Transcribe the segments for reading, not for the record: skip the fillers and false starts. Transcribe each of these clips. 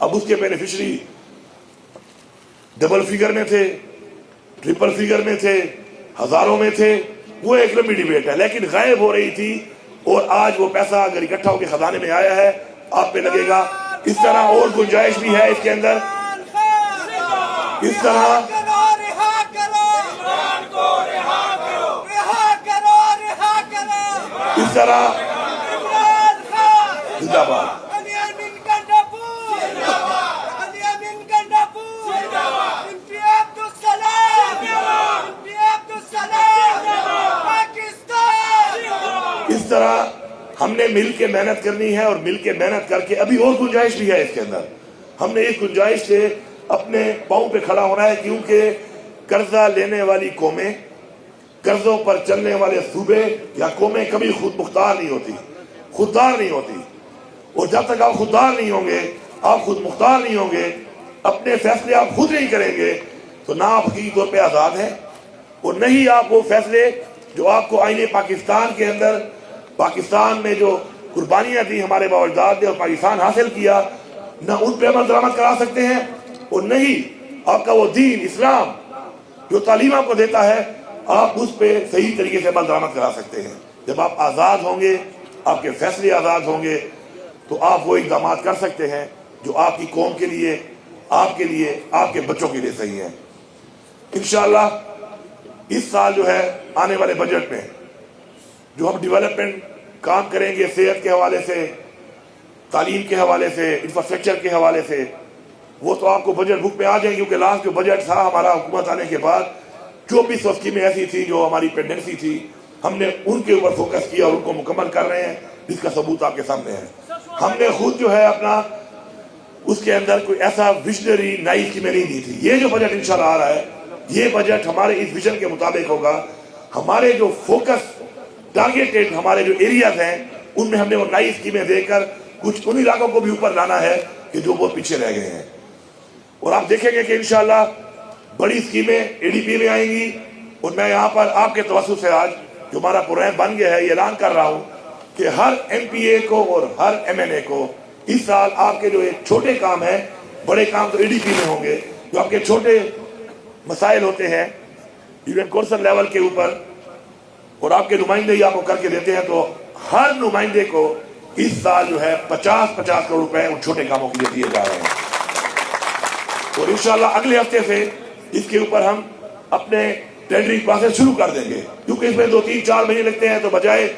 اب اس کے beneficiary double figure میں تھے، ٹرپل فگر میں تھے، ہزاروں میں تھے، وہ ایک لمبی ڈیبیٹ ہے، لیکن غائب ہو رہی تھی، اور آج وہ پیسہ اگر اکٹھا ہو کے خزانے میں آیا ہے آپ پہ لگے گا۔ اس طرح اور گنجائش بھی ہے اس کے اندر، اس طرح زندہ باد۔ اس طرح ہم نے مل کے محنت کرنی ہے، اور مل کے محنت کر کے ابھی اور گنجائش بھی ہے اس کے اندر۔ ہم نے اس گنجائش سے اپنے پاؤں پہ کھڑا ہونا ہے، کیونکہ قرضہ لینے والی قومیں، قرضوں پر چلنے والے صوبے یا قومیں کبھی خود مختار نہیں ہوتی، خوددار نہیں ہوتی، اور جب تک آپ خوددار نہیں ہوں گے، آپ خود مختار نہیں ہوں گے، اپنے فیصلے آپ خود نہیں کریں گے، تو نہ آپ حقیقی طور پہ آزاد ہیں، اور نہ ہی آپ وہ فیصلے جو آپ کو آئین پاکستان کے اندر، پاکستان میں جو قربانیاں دی ہمارے باوجداد نے اور پاکستان حاصل کیا، نہ ان پہ عمل درآمد کرا سکتے ہیں، اور نہ ہی آپ کا وہ دین اسلام جو تعلیم آپ کو دیتا ہے آپ اس پہ صحیح طریقے سے عمل درآمد کرا سکتے ہیں۔ جب آپ آزاد ہوں گے، آپ کے فیصلے آزاد ہوں گے، تو آپ وہ اقدامات کر سکتے ہیں جو آپ کی قوم کے لیے، آپ کے لیے، آپ کے بچوں کے لیے صحیح ہیں۔ انشاءاللہ اس سال جو ہے آنے والے بجٹ میں جو ہم ڈیولپمنٹ کام کریں گے، صحت کے حوالے سے، تعلیم کے حوالے سے، انفراسٹرکچر کے حوالے سے، وہ تو آپ کو بجٹ بک میں آ جائیں، کیونکہ لاسٹ جو بجٹ تھا ہمارا حکومت آنے کے بعد 24 اسکیمیں ایسی تھی جو ہماری پینڈنسی تھی، ہم نے ان کے اوپر فوکس کیا اور ان کو مکمل کر رہے ہیں، جس کا ثبوت آپ کے سامنے ہے۔ ہم نے خود جو ہے اپنا اس کے اندر کوئی ایسا ویژنری نئی اسکیمیں نہیں دی تھی۔ یہ جو بجٹ انشاءاللہ آ رہا ہے، یہ بجٹ ہمارے اس ویژن کے مطابق ہوگا۔ ہمارے جو فوکس ٹارگیٹڈ ہمارے جو ایریاز ہیں ان میں ہم نے وہ نئی اسکیمیں دے کر کچھ ان علاقوں کو بھی اوپر لانا ہے کہ جو بہت پیچھے رہ گئے ہیں، اور آپ دیکھیں گے کہ انشاءاللہ بڑی اسکیمیں اے ڈی پی میں آئیں گی۔ اور میں یہاں پر آپ کے توسط سے آج جو ہمارا پروگرام بن گیا ہے یہ اعلان کر رہا ہوں کہ ہر ایم پی اے کو اور ہر ایم این اے کو اس سال آپ کے جو ایک چھوٹے کام ہیں، بڑے کام تو اے ڈی پی میں ہوں گے، جو آپ کے چھوٹے مسائل ہوتے ہیں یونین کونسل لیول کے اوپر، اور آپ کے نمائندے ہی آپ کو کر کے دیتے ہیں، تو ہر نمائندے کو اس سال جو ہے 50 کروڑ روپے ان چھوٹے کاموں کے لیے دیے جا رہے ہیں، اور انشاءاللہ اگلے ہفتے سے اس کے اوپر ہم اپنے ٹینڈرنگ پروسیس شروع کر دیں گے، کیونکہ اس میں 2-3-4 مہینے لگتے ہیں، تو بجائے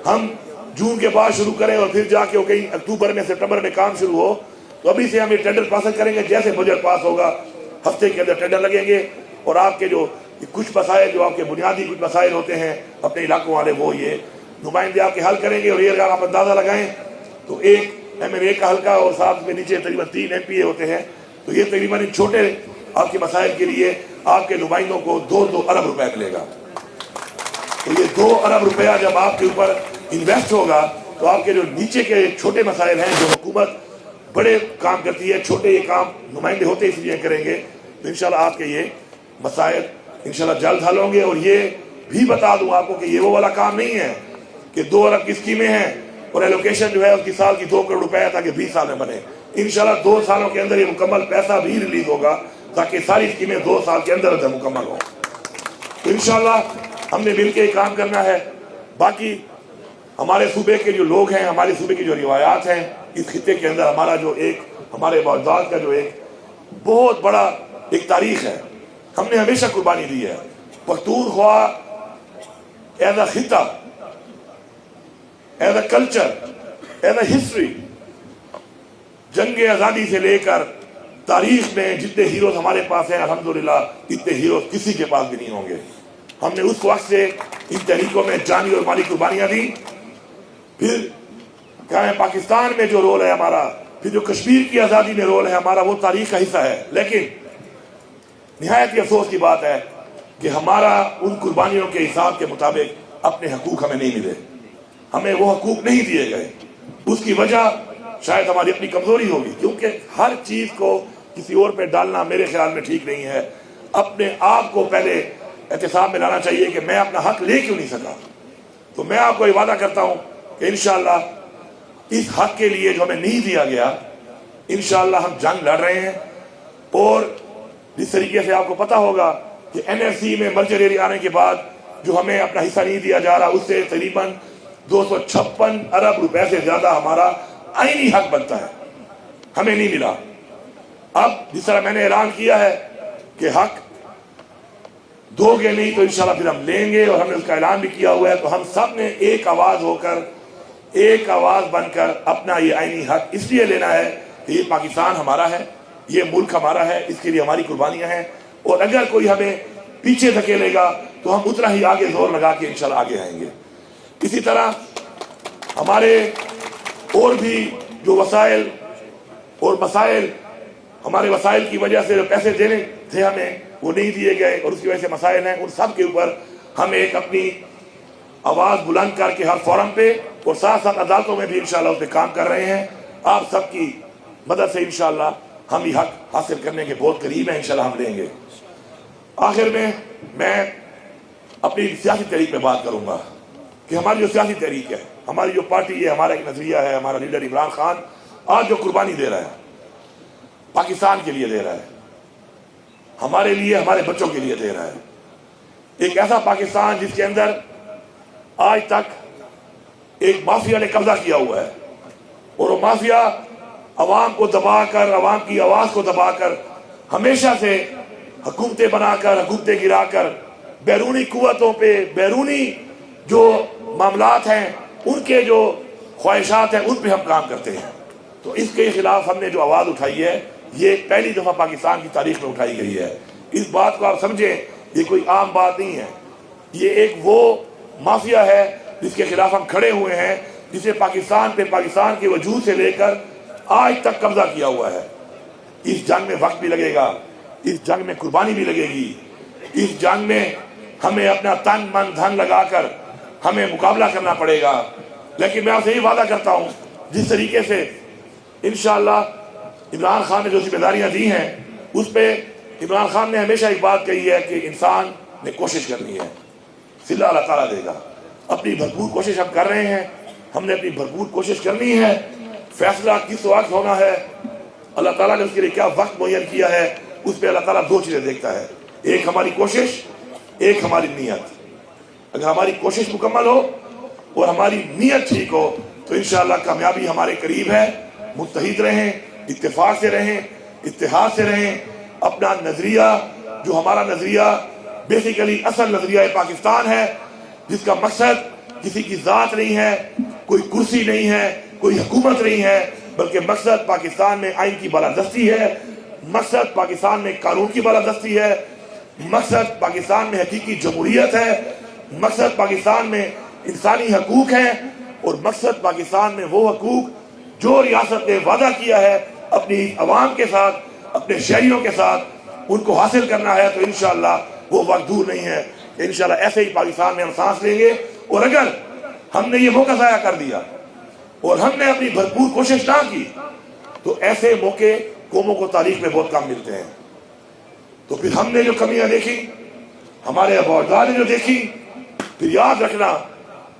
ہم جون کے بعد شروع کریں اور پھر جا کے کہیں اکتوبر میں سپٹمبر میں کام شروع ہو، تو ابھی سے ہم یہ ٹینڈر پروسیس کریں گے۔ جیسے بجٹ پاس ہوگا ہفتے کے اندر ٹینڈر لگیں گے، اور آپ کے جو کچھ مسائل جو آپ کے بنیادی کچھ مسائل ہوتے ہیں اپنے علاقوں والے، وہ یہ نمائندے آپ کے حل کریں گے۔ اور یہ اگر آپ اندازہ لگائیں تو ایک ایم این اے کا حلقہ اور ساتھ میں نیچے تقریباً 3 ایم پی اے ہوتے ہیں، تو یہ تقریباً ان چھوٹے آپ کے مسائل کے لیے آپ کے نمائندوں کو 2 ارب روپے ملے گا۔ تو یہ 2 ارب روپیہ جب آپ کے اوپر انویسٹ ہوگا تو آپ کے جو نیچے کے چھوٹے مسائل ہیں جو حکومت بڑے کام کرتی ہے، چھوٹے یہ کام نمائندے ہوتے اس لیے کریں گے، تو انشاءاللہ آپ کے یہ مسائل انشاءاللہ جلد حل ہوں گے۔ اور یہ بھی بتا دوں آپ کو کہ یہ وہ والا کام نہیں ہے کہ 2 ارب کی اسکیمیں ہیں اور ایلوکیشن جو ہے اس کی سال کی 2 کروڑ روپے ہے تاکہ 20 سال میں بنے۔ انشاءاللہ 2 سالوں کے اندر یہ مکمل پیسہ بھی ریلیز ہوگا تاکہ ساری اسکیمیں 2 سال کے اندر اندر مکمل ہوں۔ تو انشاءاللہ ہم نے مل کے کام کرنا ہے۔ باقی ہمارے صوبے کے جو لوگ ہیں، ہمارے صوبے کی جو روایات ہیں، اس خطے کے اندر ہمارا جو ایک ہمارے باوجداد کا جو ایک بہت بڑا ایک تاریخ ہے، ہم نے ہمیشہ قربانی دی ہے۔ پختونخوا ایز اے خطہ، as a culture, as a history, جنگ آزادی سے لے کر تاریخ میں جتنے ہیروز ہمارے پاس ہیں الحمدللہ اتنے ہیروز کسی کے پاس بھی نہیں ہوں گے۔ ہم نے اس وقت سے ان تحریکوں میں جانی اور مالی قربانیاں دی۔ پھر کیا ہے پاکستان میں جو رول ہے ہمارا، پھر جو کشمیر کی آزادی میں رول ہے ہمارا، وہ تاریخ کا حصہ ہے۔ لیکن نہایت ہی افسوس کی بات ہے کہ ہمارا ان قربانیوں کے حساب کے مطابق اپنے حقوق ہمیں نہیں ملے، ہمیں وہ حقوق نہیں دیے گئے۔ اس کی وجہ شاید ہماری اپنی کمزوری ہوگی، کیونکہ ہر چیز کو کسی اور پہ ڈالنا میرے خیال میں ٹھیک نہیں ہے۔ اپنے آپ کو پہلے احتساب میں لانا چاہیے کہ میں اپنا حق لے کیوں نہیں سکا۔ تو میں آپ کو یہ وعدہ کرتا ہوں کہ انشاءاللہ اس حق کے لیے جو ہمیں نہیں دیا گیا، انشاءاللہ ہم جنگ لڑ رہے ہیں، اور جس طریقے سے آپ کو پتہ ہوگا کہ NLC میں مرجر ایریا آنے کے بعد جو ہمیں اپنا حصہ نہیں دیا جا رہا، اس سے تقریباً 256 ارب روپے سے زیادہ ہمارا آئینی حق بنتا ہے، ہمیں نہیں ملا۔ اب جس طرح میں نے اعلان کیا ہے کہ حق دو گے نہیں تو انشاءاللہ پھر ہم لیں گے، اور ہم نے اس کا اعلان بھی کیا ہوا ہے، تو ہم سب نے ایک آواز ہو کر، ایک آواز بن کر اپنا یہ آئینی حق اس لیے لینا ہے کہ یہ پاکستان ہمارا ہے، یہ ملک ہمارا ہے، اس کے لیے ہماری قربانیاں ہیں، اور اگر کوئی ہمیں پیچھے دھکیلے گا تو ہم اتنا ہی آگے زور لگا کے انشاءاللہ آگے آئیں گے۔ اسی طرح ہمارے اور بھی جو وسائل اور مسائل، ہمارے وسائل کی وجہ سے جو پیسے دینے تھے ہمیں وہ نہیں دیے گئے، اور اس کی وجہ سے مسائل ہیں، ان سب کے اوپر ہم ایک اپنی آواز بلند کر کے ہر فورم پہ اور ساتھ ساتھ عدالتوں میں بھی انشاءاللہ اس پہ کام کر رہے ہیں۔ آپ سب کی مدد سے انشاءاللہ ہم یہ حق حاصل کرنے کے بہت قریب ہیں، انشاءاللہ ہم لیں گے۔ آخر میں اپنی سیاسی تحریک پہ بات کروں گا کہ ہماری جو سیاسی تحریک ہے، ہماری جو پارٹی ہے، ہمارا ایک نظریہ ہے، ہمارا لیڈر عمران خان آج جو قربانی دے رہا ہے پاکستان کے لیے دے رہا ہے، ہمارے لیے، ہمارے بچوں کے لیے دے رہا ہے، ایک ایسا پاکستان جس کے اندر آج تک ایک مافیا نے قبضہ کیا ہوا ہے، اور وہ مافیا عوام کو دبا کر، عوام کی آواز کو دبا کر، ہمیشہ سے حکومتیں بنا کر، حکومتیں گرا کر، بیرونی قوتوں پہ، بیرونی جو معاملات ہیں ان کے جو خواہشات ہیں ان پہ ہم کام کرتے ہیں۔ تو اس کے خلاف ہم نے جو آواز اٹھائی ہے، یہ پہلی دفعہ پاکستان کی تاریخ میں اٹھائی گئی ہے۔ اس بات کو آپ سمجھیں، یہ کوئی عام بات نہیں ہے، یہ ایک وہ مافیا ہے جس کے خلاف ہم کھڑے ہوئے ہیں، جسے پاکستان پہ، پاکستان کے وجود سے لے کر آج تک قبضہ کیا ہوا ہے۔ اس جنگ میں وقت بھی لگے گا، اس جنگ میں قربانی بھی لگے گی، اس جنگ میں ہمیں اپنا تن من دھن لگا کر ہمیں مقابلہ کرنا پڑے گا، لیکن میں آپ سے یہ وعدہ کرتا ہوں جس طریقے سے انشاءاللہ عمران خان نے جو ذمہ داریاں دی ہیں اس پہ عمران خان نے ہمیشہ ایک بات کہی ہے کہ انسان نے کوشش کرنی ہے، صلہ اللہ تعالیٰ دے گا۔ اپنی بھرپور کوشش ہم کر رہے ہیں، ہم نے اپنی بھرپور کوشش کرنی ہے۔ فیصلہ کس وقت ہونا ہے، اللہ تعالیٰ نے اس کے لیے کیا وقت معین کیا ہے، اس پہ اللہ تعالیٰ دو چیزیں دیکھتا ہے، ایک ہماری کوشش، ایک ہماری نیت۔ اگر ہماری کوشش مکمل ہو اور ہماری نیت ٹھیک ہو تو انشاءاللہ کامیابی ہمارے قریب ہے۔ متحد رہیں، اتفاق سے رہیں، اتحاد سے رہیں۔ اپنا نظریہ، جو ہمارا نظریہ بیسیکلی اصل نظریہ پاکستان ہے، جس کا مقصد کسی کی ذات نہیں ہے، کوئی کرسی نہیں ہے، کوئی حکومت نہیں ہے، بلکہ مقصد پاکستان میں آئین کی بالادستی ہے، مقصد پاکستان میں قانون کی بالادستی ہے، مقصد پاکستان میں حقیقی جمہوریت ہے، مقصد پاکستان میں انسانی حقوق ہیں، اور مقصد پاکستان میں وہ حقوق جو ریاست نے وعدہ کیا ہے اپنی عوام کے ساتھ، اپنے شہریوں کے ساتھ، ان کو حاصل کرنا ہے۔ تو انشاءاللہ وہ وقت دور نہیں ہے کہ انشاءاللہ ایسے ہی پاکستان میں ہم سانس لیں گے، اور اگر ہم نے یہ موقع ضائع کر دیا اور ہم نے اپنی بھرپور کوشش نہ کی تو ایسے موقع قوموں کو تاریخ میں بہت کم ملتے ہیں۔ تو پھر ہم نے جو کمیاں دیکھی، ہمارے اباء نے جو دیکھی، پھر یاد رکھنا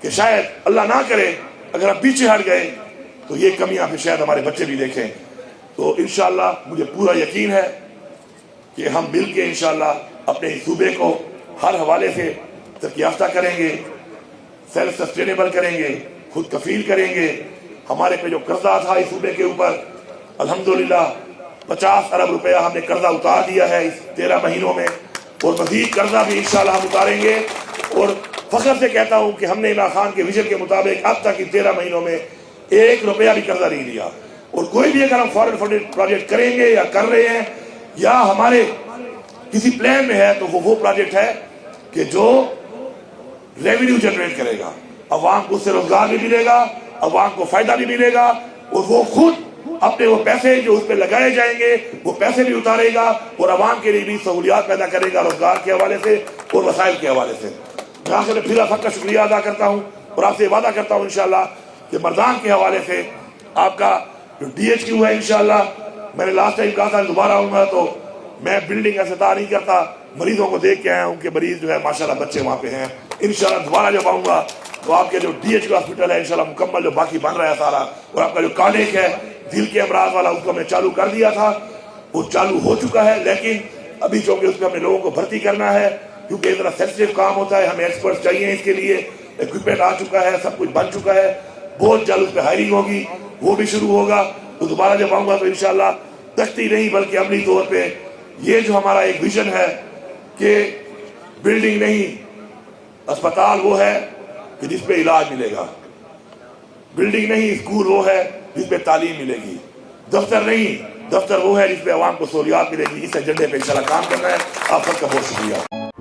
کہ شاید اللہ نہ کرے اگر ہم پیچھے ہٹ گئے تو یہ کمیاں پھر شاید ہمارے بچے بھی دیکھیں۔ تو انشاءاللہ مجھے پورا یقین ہے کہ ہم مل کے انشاءاللہ اپنے صوبے کو ہر حوالے سے ترقی یافتہ کریں گے، سیلف سسٹینیبل کریں گے، خود کفیل کریں گے۔ ہمارے پہ جو قرضہ تھا اس صوبے کے اوپر، الحمدللہ 50 ارب روپیہ ہم نے قرضہ اتار دیا ہے اس 13 مہینوں میں، اور مزید قرضہ بھی انشاءاللہ ہم اتاریں گے۔ اور فخر سے کہتا ہوں کہ ہم نے عمران خان کے ویژن کے مطابق اب تک ان 13 مہینوں میں 1 روپیہ بھی قرضہ نہیں لیا، اور کوئی بھی اگر ہم فارن فنڈڈ پروجیکٹ کریں گے یا کر رہے ہیں یا ہمارے کسی پلان میں ہے تو وہ پروجیکٹ ہے کہ جو ریونیو جنریٹ کرے گا، عوام کو اس سے روزگار بھی ملے گا، عوام کو فائدہ بھی ملے گا، اور وہ خود اپنے وہ پیسے جو اس پہ لگائے جائیں گے وہ پیسے بھی اتارے گا، اور عوام کے لیے بھی سہولیات پیدا کرے گا روزگار کے حوالے سے اور وسائل کے حوالے سے۔ میں آپ سے پھر آپ کا شکریہ ادا کرتا ہوں، اور آپ سے وعدہ کرتا ہوں انشاءاللہ کہ مردان کے حوالے سے آپ کا جو DHQ ہے انشاءاللہ، میں نے لاسٹ ٹائم کہا تھا دوبارہ آؤں گا تو میں بلڈنگ کا افتتاح نہیں کرتا، مریضوں کو دیکھ کے آیا ہوں کہ مریض جو ہے ماشاءاللہ بچے وہاں پہ ہیں۔ انشاءاللہ دوبارہ جب آؤں گا تو آپ کے جو DHQ ہاسپٹل ہے انشاءاللہ مکمل جو باقی بن رہا ہے سارا، اور آپ کا جو کالج ہے دل کے امراض والا اس کو ہم نے چالو کر دیا تھا، وہ چالو ہو چکا ہے، لیکن ابھی چونکہ اس میں ہم نے لوگوں کو بھرتی کرنا ہے، کیونکہ اتنا سینسٹیو کام ہوتا ہے، ہمیں ایکسپرٹ چاہیے اس کے لیے، ایکوپمنٹ آ چکا ہے، سب کچھ بن چکا ہے، بہت جلد اس پہ ہائرنگ ہوگی، وہ بھی شروع ہوگا۔ تو دوبارہ جب آؤں گا تو انشاءاللہ تختی نہیں بلکہ عملی طور پہ یہ جو ہمارا ایک ویژن ہے کہ بلڈنگ نہیں، اسپتال وہ ہے کہ جس پہ علاج ملے گا، بلڈنگ نہیں، اسکول وہ ہے جس پہ تعلیم ملے گی، دفتر نہیں، دفتر وہ ہے جس پہ عوام کو سہولیات ملے گی۔ اس ایجنڈے پہ انشاءاللہ کام کرنا ہے۔ آپ سب کا بہت شکریہ۔